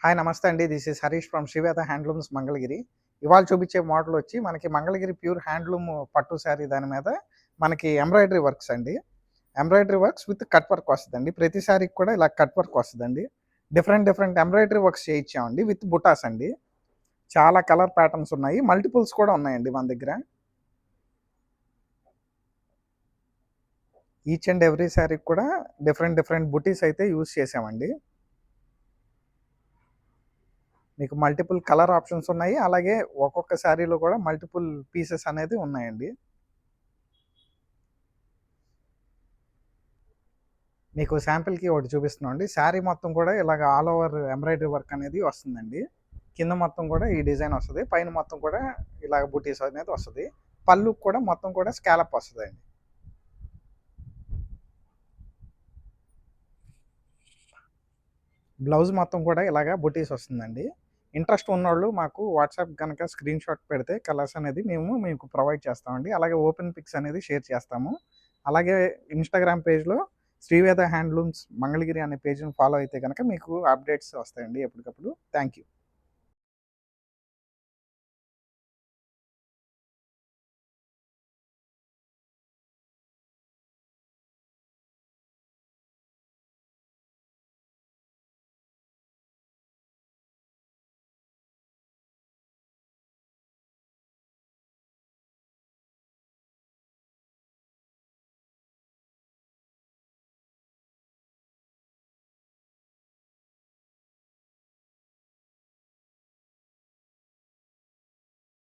Hi నమస్తే అండి. This is Harish from Sri Veda handlooms Mangalagiri. ఇవాళ చూపించే మోడల్ వచ్చి మనకి మంగళగిరి ప్యూర్ హ్యాండ్లూమ్ పట్టు శారీ దాని మీద మనకి ఎంబ్రాయిడరీ వర్క్స్ అండి. Embroidery works with cut work వస్తదండి. ప్రతి శారీకి కూడా ఇలా కట్ వర్క్ వస్తదండి. డిఫరెంట్ ఎంబ్రాయిడరీ వర్క్స్ చేయించామండి విత్ బుటాస్ అండి. చాలా కలర్ ప్యాటర్న్స్ ఉన్నాయి. మల్టిపుల్స్ కూడా ఉన్నాయండి మన దగ్గర. ఈచ్ అండ్ ఎవ్రీ శారీకి కూడా డిఫరెంట్ బుటీస్ అయితే యూజ్ చేసామండి. మీకు మల్టిపుల్ కలర్ ఆప్షన్స్ ఉన్నాయి. అలాగే ఒక్కొక్క శారీలో కూడా మల్టిపుల్ పీసెస్ అనేది ఉన్నాయండి. మీకు శాంపిల్‌కి ఒకటి చూపిస్తున్నామండి. శారీ మొత్తం కూడా ఇలాగ ఆల్ ఓవర్ ఎంబ్రాయిడరీ వర్క్ అనేది వస్తుందండి. కింద మొత్తం కూడా ఈ డిజైన్ వస్తది. పైన మొత్తం కూడా ఇలాగ బూటీస్ అనేది వస్తది. పళ్ళుకి కూడా మొత్తం కూడా స్కాలప్ వస్తదండి. బ్లౌజ్ మొత్తం కూడా ఇలాగ బూటీస్ వస్తుందండి. ఇంట్రెస్ట్ ఉన్నోళ్ళు మాకు వాట్సాప్ గనక స్క్రీన్ షాట్ పెడితే కలర్స్ అనేది మేము మీకు ప్రొవైడ్ చేస్తామండి. అలాగే ఓపెన్ పిక్స్ అనేది షేర్ చేస్తాము. అలాగే ఇన్‌స్టాగ్రామ్ పేజ్‌లో శ్రీవేద హ్యాండ్లూమ్స్ మంగళగిరి అనే పేజ్‌ని ఫాలో అయితే గనక మీకు అప్డేట్స్ వస్తాయండి ఎప్పటికప్పుడు. Thank you.